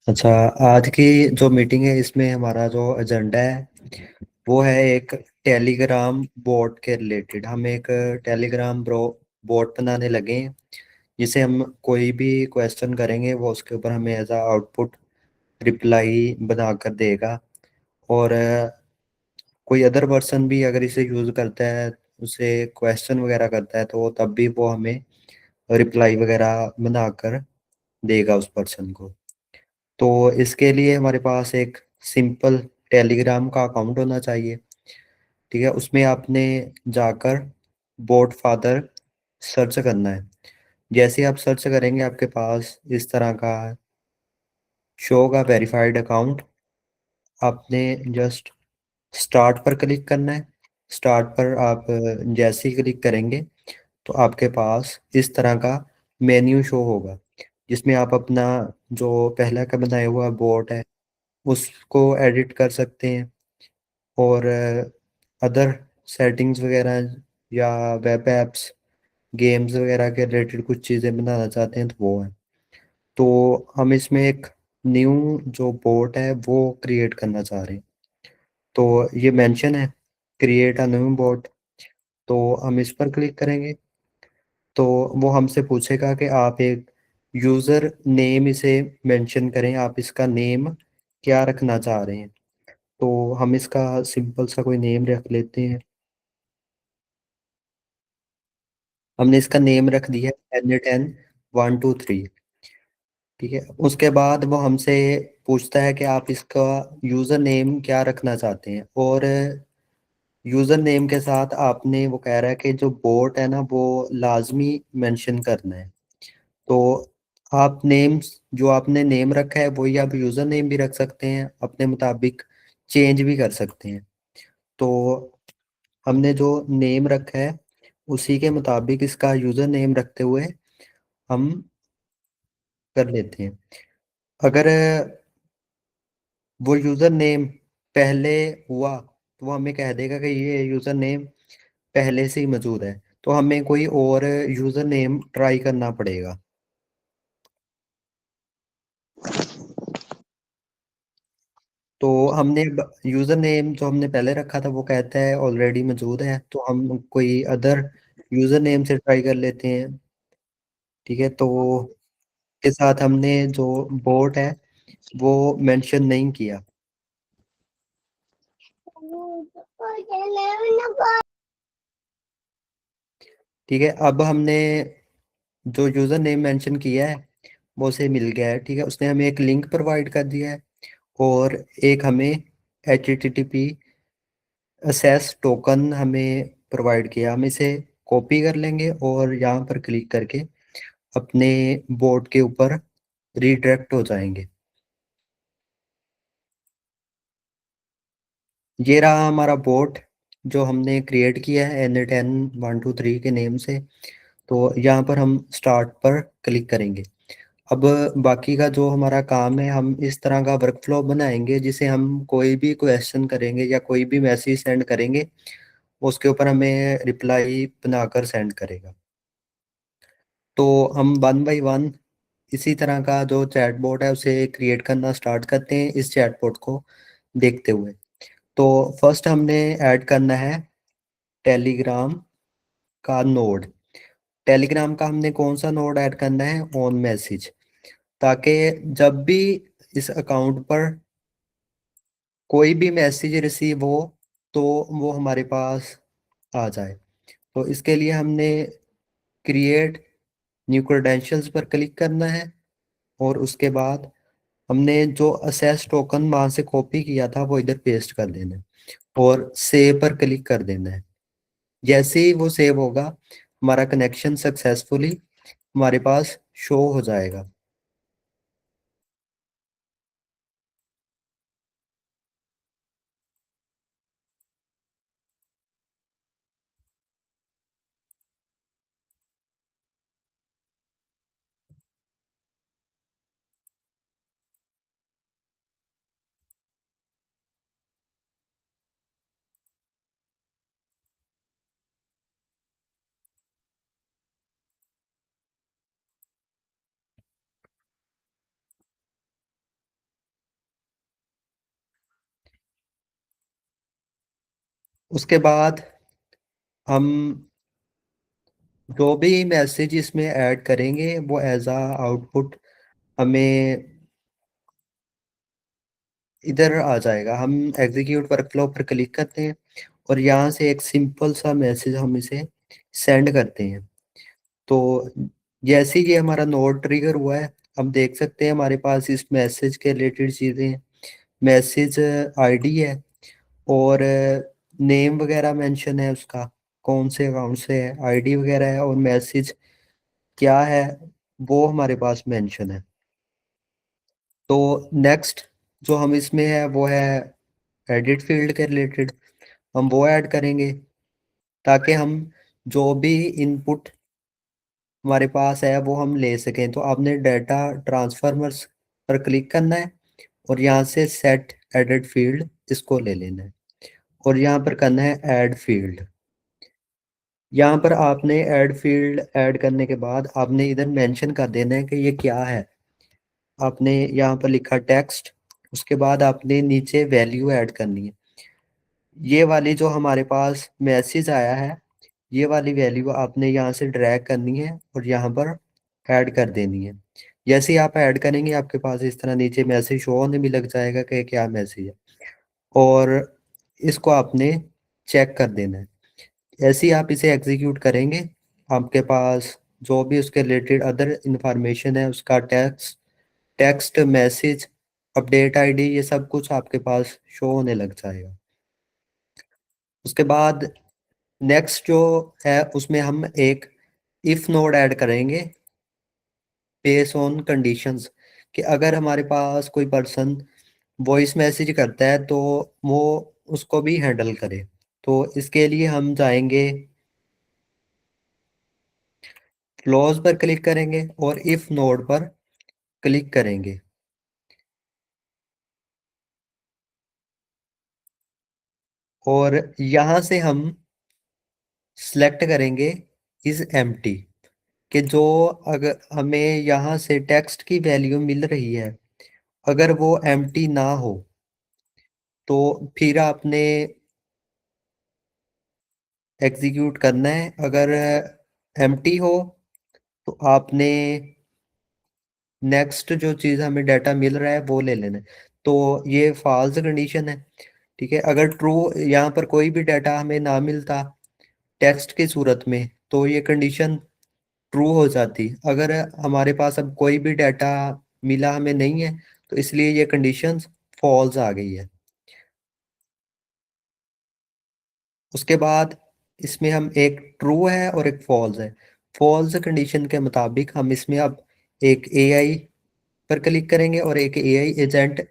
अच्छा। आज की जो मीटिंग है इसमें हमारा जो एजेंडा है वो है एक टेलीग्राम बोट के रिलेटेड। हम एक टेलीग्राम ब्रो बोट बनाने लगे हैं जिसे हम कोई भी क्वेश्चन करेंगे वो उसके ऊपर हमें एज आ आउटपुट रिप्लाई बनाकर देगा। और कोई अदर पर्सन भी अगर इसे यूज़ करता है, उसे क्वेश्चन वगैरह करता है, तो तब भी वो हमें रिप्लाई वगैरह बनाकर देगा उस पर्सन को। तो इसके लिए हमारे पास एक सिंपल टेलीग्राम का अकाउंट होना चाहिए। ठीक है, उसमें आपने जाकर बोट फादर सर्च करना है। जैसे आप सर्च करेंगे आपके पास इस तरह का शो का वेरीफाइड अकाउंट। आपने जस्ट स्टार्ट पर क्लिक करना है। स्टार्ट पर आप जैसे ही क्लिक करेंगे तो आपके पास इस तरह का मेन्यू शो होगा जिसमें आप अपना जो पहला का बनाया हुआ बोट है उसको एडिट कर सकते हैं। और अदर सेटिंग्स वगैरह या वेब एप्स गेम्स वगैरह के रिलेटेड कुछ चीज़ें बनाना चाहते हैं तो वो है। तो हम इसमें एक न्यू जो बोट है वो क्रिएट करना चाह रहे हैं। तो ये मेंशन है क्रिएट अ न्यू बोट। तो हम इस पर क्लिक करेंगे तो वो हमसे पूछेगा कि आप एक यूज़र नेम इसे मेंशन करें, आप इसका नेम क्या रखना चाह रहे हैं। तो हम इसका सिंपल सा कोई नेम रख लेते हैं। हमने इसका नेम रख दिया है N10 1 2 3। ठीक है, उसके बाद वो हमसे पूछता है कि आप इसका यूज़र नेम क्या रखना चाहते हैं। और यूज़र नेम के साथ आपने वो कह रहा है कि जो बोट है ना वो लाजमी मेंशन करना है। तो आप नेम्स जो आपने नेम रखा है वही आप यूज़र नेम भी रख सकते हैं, अपने मुताबिक चेंज भी कर सकते हैं। तो हमने जो नेम रखा है उसी के मुताबिक इसका यूज़र नेम रखते हुए हम कर लेते हैं। अगर वो यूज़र नेम पहले हुआ तो वो हमें कह देगा कि ये यूज़र नेम पहले से ही मौजूद है, तो हमें कोई और यूज़र नेम ट्राई करना पड़ेगा। तो हमने यूज़र नेम जो हमने पहले रखा था वो कहता है ऑलरेडी मौजूद है, तो हम कोई अदर यूज़र नेम से ट्राई कर लेते हैं। ठीक है, तो के साथ हमने जो बोट है वो मेंशन नहीं किया। ठीक है, अब हमने जो यूज़र नेम मेंशन किया है वो उसे मिल गया है। ठीक है, उसने हमें एक लिंक प्रोवाइड कर दिया है और एक हमें HTTP असेस टोकन हमें प्रोवाइड किया। हम इसे कॉपी कर लेंगे और यहाँ पर क्लिक करके अपने बोर्ड के ऊपर रिडायरेक्ट हो जाएंगे। ये रहा हमारा बोर्ड जो हमने क्रिएट किया है N10 1 2 3 के नेम से। तो यहाँ पर हम स्टार्ट पर क्लिक करेंगे। अब बाकी का जो हमारा काम है हम इस तरह का वर्कफ्लो बनाएंगे जिसे हम कोई भी क्वेश्चन करेंगे या कोई भी मैसेज सेंड करेंगे उसके ऊपर हमें रिप्लाई बनाकर सेंड करेगा। तो हम वन बाय वन इसी तरह का जो चैटबॉट है उसे क्रिएट करना स्टार्ट करते हैं इस चैटबॉट को देखते हुए। तो फर्स्ट हमने ऐड करना है टेलीग्राम का नोड। टेलीग्राम का हमने कौन सा नोड ऐड करना है, ऑन मैसेज, ताकि जब भी इस अकाउंट पर कोई भी मैसेज रिसीव हो तो वो हमारे पास आ जाए। तो इसके लिए हमने क्रिएट न्यू क्रेडेंशियल्स पर क्लिक करना है और उसके बाद हमने जो असेस टोकन वहां से कॉपी किया था वो इधर पेस्ट कर देना है और सेव पर क्लिक कर देना है। जैसे ही वो सेव होगा हमारा कनेक्शन सक्सेसफुली हमारे पास शो हो जाएगा। उसके बाद हम जो भी मैसेज इसमें ऐड करेंगे वो एज आ आउटपुट हमें इधर आ जाएगा। हम एग्जीक्यूट वर्कफ्लो पर क्लिक करते हैं और यहाँ से एक सिंपल सा मैसेज हम इसे सेंड करते हैं। तो जैसे ही ये हमारा नोड ट्रिगर हुआ है, हम देख सकते हैं हमारे पास इस मैसेज के रिलेटेड चीज़ें हैं। मैसेज आईडी है और नेम वगैरह मेंशन है उसका, कौन से अकाउंट से है, आईडी वगैरह है, और मैसेज क्या है वो हमारे पास मेंशन है। तो नेक्स्ट जो हम इसमें है वो है एडिट फील्ड के रिलेटेड, हम वो ऐड करेंगे ताकि हम जो भी इनपुट हमारे पास है वो हम ले सकें। तो आपने डाटा ट्रांसफॉर्मर्स पर क्लिक करना है और यहाँ से सेट एडिट फील्ड इसको ले लेना है और यहाँ पर करना है ऐड फील्ड। यहाँ पर आपने ऐड फील्ड ऐड करने के बाद आपने इधर मेंशन कर देना है कि ये क्या है। आपने यहाँ पर लिखा टेक्स्ट, उसके बाद आपने नीचे वैल्यू ऐड करनी है। ये वाली जो हमारे पास मैसेज आया है, ये वाली वैल्यू आपने यहाँ से ड्रैग करनी है और यहाँ पर ऐड कर देनी है। जैसे ही आप ऐड करेंगे आपके पास इस तरह नीचे मैसेज शो होने भी लग जाएगा कि क्या मैसेज है, और इसको आपने चेक कर देना है। ऐसे ही आप इसे एग्जीक्यूट करेंगे, आपके पास जो भी उसके रिलेटेड अदर इंफॉर्मेशन है उसका text text message update ID ये सब कुछ आपके पास शो होने लग जाएगा। उसके बाद नेक्स्ट जो है उसमें हम एक इफ नोड ऐड करेंगे बेस ऑन कंडीशंस, कि अगर हमारे पास कोई पर्सन वॉइस मैसेज करता है तो वो उसको भी हैंडल करे। तो इसके लिए हम जाएंगे, क्लोज पर क्लिक करेंगे और इफ नोड पर क्लिक करेंगे और यहाँ से हम सिलेक्ट करेंगे इज एम्प्टी, कि जो अगर हमें यहाँ से टेक्स्ट की वैल्यू मिल रही है अगर वो एम्प्टी ना हो तो फिर आपने एग्जीक्यूट करना है। अगर एम्प्टी हो तो आपने नेक्स्ट जो चीज़ हमें डाटा मिल रहा है वो ले लेना है। तो ये फॉल्स कंडीशन है, ठीक है। अगर ट्रू यहाँ पर कोई भी डाटा हमें ना मिलता टेक्स्ट की सूरत में तो ये कंडीशन ट्रू हो जाती। अगर हमारे पास अब कोई भी डाटा मिला हमें नहीं है तो इसलिए ये कंडीशन फॉल्स आ गई है। उसके बाद इसमें हम एक ट्रू है और एक फॉल्स है। फॉल्स कंडीशन के मुताबिक हम इसमें अब एक एआई पर क्लिक करेंगे और एक एआई एजेंट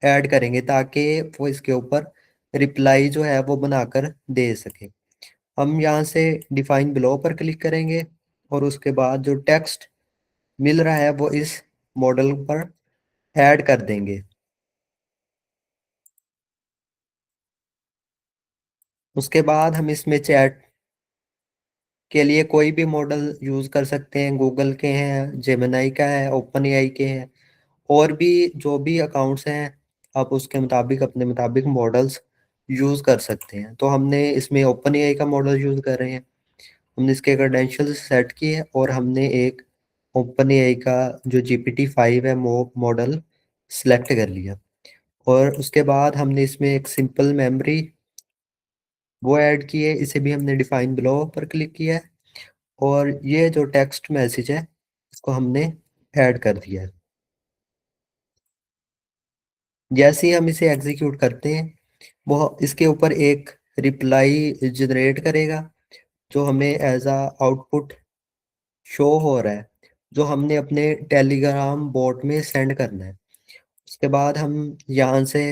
ऐड करेंगे ताकि वो इसके ऊपर रिप्लाई जो है वो बनाकर दे सके। हम यहाँ से डिफाइन बिलो पर क्लिक करेंगे और उसके बाद जो टेक्स्ट मिल रहा है वो इस मॉडल पर ऐड कर देंगे। उसके बाद हम इसमें चैट के लिए कोई भी मॉडल यूज कर सकते हैं, गूगल के हैं, जेमिनाई का है, ओपन एआई के हैं, और भी जो भी अकाउंट्स हैं आप उसके मुताबिक अपने मुताबिक मॉडल्स यूज कर सकते हैं। तो हमने इसमें ओपन एआई का मॉडल यूज कर रहे हैं, हमने इसके क्रेडेंशियल्स सेट किए और हमने एक ओपन एआई का जो GPT-5 है वो मॉडल सेलेक्ट कर लिया। और उसके बाद हमने इसमें एक सिंपल मेमोरी वो ऐड की है, इसे भी हमने डिफाइन बिलो पर क्लिक किया है और ये जो टेक्स्ट मैसेज है इसको हमने ऐड कर दिया है। जैसे ही हम इसे एग्जीक्यूट करते हैं वो इसके ऊपर एक रिप्लाई जनरेट करेगा जो हमें एज आ आउटपुट शो हो रहा है, जो हमने अपने टेलीग्राम बोट में सेंड करना है। उसके बाद हम यहाँ से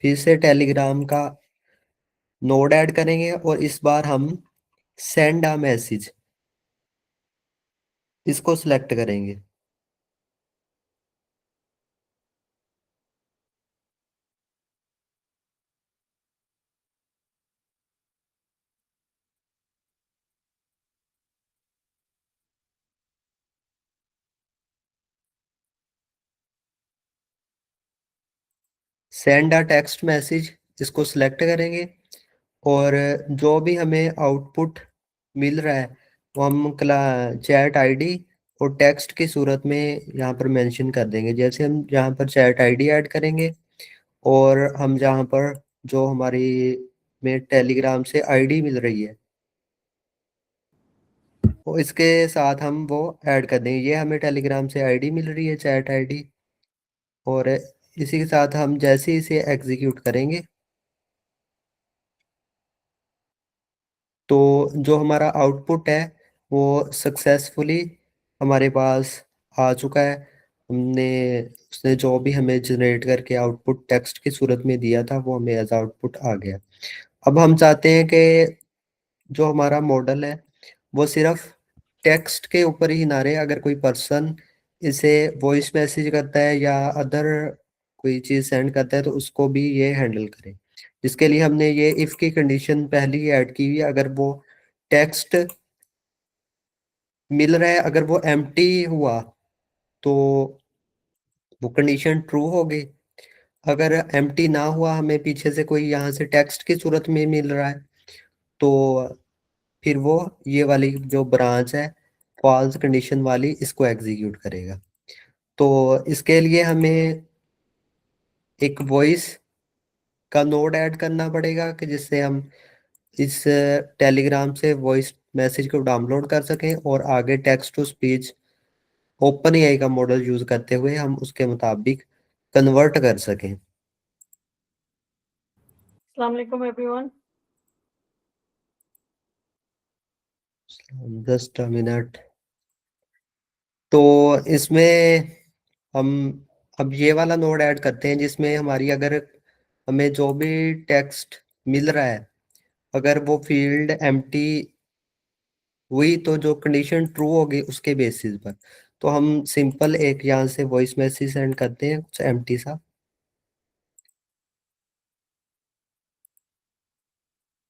फिर से टेलीग्राम का नोड ऐड करेंगे और इस बार हम सेंड अ मैसेज इसको सिलेक्ट करेंगे। सेंड अ टेक्स्ट मैसेज इसको सिलेक्ट करेंगे और जो भी हमें आउटपुट मिल रहा है वो हम क्ला चैट आईडी और टेक्स्ट की सूरत में यहाँ पर मेंशन कर देंगे। जैसे हम यहाँ पर चैट आईडी ऐड करेंगे और हम जहाँ पर जो हमारी में टेलीग्राम से आईडी मिल रही है वो इसके साथ हम वो ऐड कर देंगे। ये हमें टेलीग्राम से आईडी मिल रही है, चैट आईडी, और इसी के साथ हम जैसे ही इसे एग्जीक्यूट करेंगे तो जो हमारा आउटपुट है वो सक्सेसफुली हमारे पास आ चुका है। हमने उसने जो भी हमें जनरेट करके आउटपुट टेक्स्ट की सूरत में दिया था वो हमें एज आउटपुट आ गया। अब हम चाहते हैं कि जो हमारा मॉडल है वो सिर्फ टेक्स्ट के ऊपर ही ना रहे। अगर कोई पर्सन इसे वॉइस मैसेज करता है या अदर कोई चीज सेंड करता है तो उसको भी ये हैंडल करे। जिसके लिए हमने ये इफ की कंडीशन पहले ही ऐड की हुई है। अगर वो टेक्स्ट मिल रहा है, अगर वो एम्प्टी हुआ तो वो कंडीशन ट्रू हो गई। अगर एम्प्टी ना हुआ, हमें पीछे से कोई यहाँ से टेक्स्ट की सूरत में मिल रहा है, तो फिर वो ये वाली जो ब्रांच है फॉल्स कंडीशन वाली इसको एग्जीक्यूट करेगा। तो इसके लिए हमें एक वॉइस का नोड ऐड करना पड़ेगा कि जिससे हम इस टेलीग्राम से वॉइस मैसेज को डाउनलोड कर सकें और आगे text to speech open AI का मॉडल यूज करते हुए हम उसके मुताबिक कन्वर्ट कर सकें। अस्सलाम वालेकुम एवरीवन। Just a minute. तो इसमें हम अब ये वाला नोड ऐड करते हैं जिसमें हमारी अगर हमें जो भी टेक्स्ट मिल रहा है अगर वो फील्ड एम्प्टी हुई तो जो कंडीशन ट्रू होगी उसके बेसिस पर तो हम सिंपल एक यहाँ से वॉइस मैसेज सेंड करते हैं कुछ एम्प्टी सा।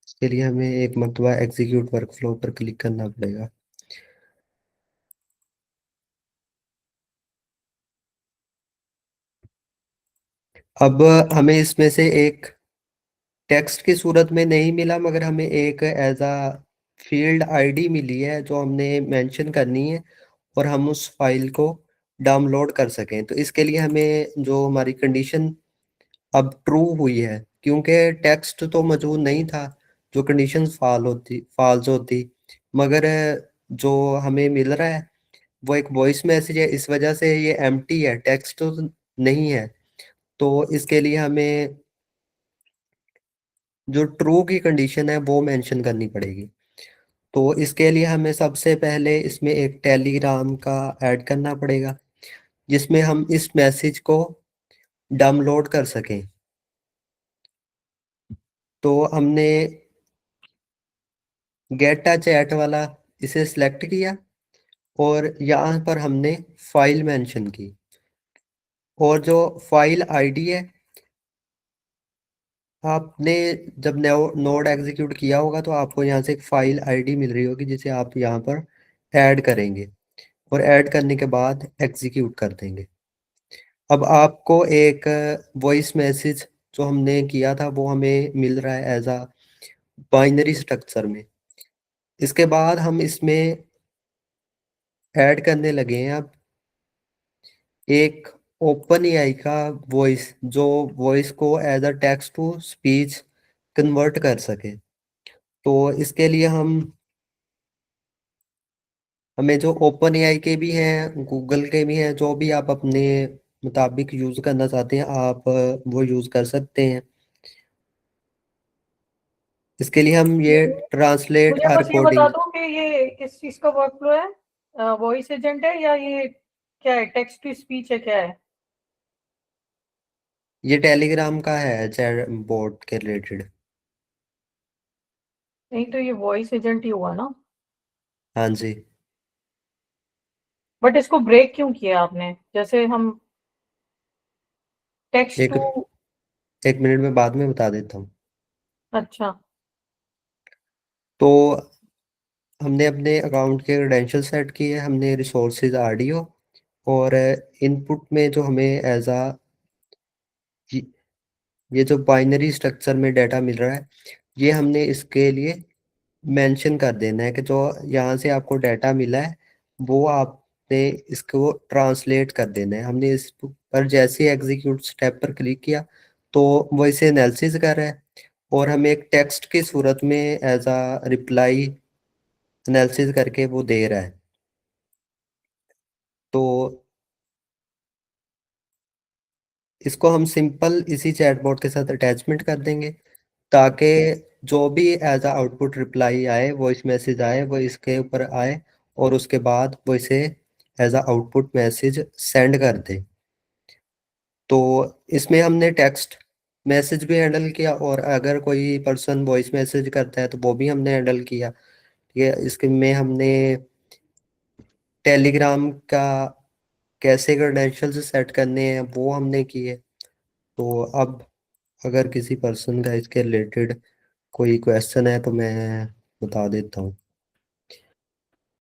इसके लिए हमें एक मरतबा एग्जीक्यूट वर्कफ्लो पर क्लिक करना पड़ेगा। अब हमें इसमें से एक टेक्स्ट की सूरत में नहीं मिला मगर हमें एक एज अ फील्ड आईडी मिली है जो हमने मेंशन करनी है और हम उस फाइल को डाउनलोड कर सकें। तो इसके लिए हमें जो हमारी कंडीशन अब ट्रू हुई है क्योंकि टेक्स्ट तो मौजूद नहीं था, जो कंडीशन फॉल्स होती, मगर जो हमें मिल रहा है वो एक वॉइस मैसेज है, इस वजह से ये एम्प्टी है, टेक्स्ट तो नहीं है। तो इसके लिए हमें जो ट्रू की कंडीशन है वो मेंशन करनी पड़ेगी। तो इसके लिए हमें सबसे पहले इसमें एक टेलीग्राम का ऐड करना पड़ेगा जिसमें हम इस मैसेज को डाउनलोड कर सकें। तो हमने गेट अ चैट वाला इसे सिलेक्ट किया और यहाँ पर हमने फाइल मेंशन की और जो फाइल आईडी है आपने जब नोड एग्जीक्यूट किया होगा तो आपको यहाँ से एक फाइल आईडी मिल रही होगी जिसे आप यहाँ पर ऐड करेंगे और ऐड करने के बाद एग्जीक्यूट कर देंगे। अब आपको एक वॉइस मैसेज जो हमने किया था वो हमें मिल रहा है एज अ बाइनरी स्ट्रक्चर में। इसके बाद हम इसमें ऐड करने लगे हैं अब एक ओपन एआई का वॉइस जो वॉइस को as a text to speech convert कर सके। तो इसके लिए हमें जो ओपन एआई के भी हैं, गूगल के भी हैं, जो भी आप अपने मुताबिक यूज करना चाहते हैं आप वो यूज कर सकते हैं। इसके लिए हम ये ट्रांसलेट मुझे आर बस ये बता कोडिंग। दो कि ये किस चीज का वर्कफ्लो है, वॉइस एजेंट है या ये क्या है, टेक्स्ट टू स्पीच है, क्या है? ये टेलीग्राम का है चैट बोट के रिलेटेड। नहीं तो ये वॉइस एजेंट ही हुआ ना। हाँ जी। बट इसको ब्रेक क्यों किया आपने? जैसे हम टेक्स्ट एक टू। एक मिनट में बाद में बता देता हूँ। अच्छा। तो हमने अपने अकाउंट के क्रेडेंशियल सेट किए, हमने रिसोर्सेज आरडीओ और इनपुट में जो हमें एज अ ये जो बाइनरी स्ट्रक्चर में डाटा मिल रहा है ये हमने इसके लिए मेंशन कर देना है कि जो यहाँ से आपको डाटा मिला है वो आपने इसको ट्रांसलेट कर देना है। हमने इस पर जैसे एग्जीक्यूट स्टेप पर क्लिक किया तो वो इसे एनालिसिस कर रहा है और हमें एक टेक्स्ट की सूरत में एज अ रिप्लाई एनालिसिस करके वो दे रहा है। तो इसको हम सिंपल इसी चैटबॉट के साथ अटैचमेंट कर देंगे ताकि जो भी एज अ आउटपुट रिप्लाई आए, वॉइस मैसेज आए, वो इसके ऊपर आए और उसके बाद वो इसे as a output message send कर दे। तो इसमें हमने टेक्स्ट मैसेज भी हैंडल किया और अगर कोई पर्सन वॉइस मैसेज करता है तो वो भी हमने हैंडल किया। ठीक है, इसके में हमने टेलीग्राम का कैसे क्रेडेंशियल्स सेट करने हैं वो हमने किए। तो अब अगर किसी पर्सन का इसके रिलेटेड कोई क्वेश्चन है तो मैं बता देता हूँ।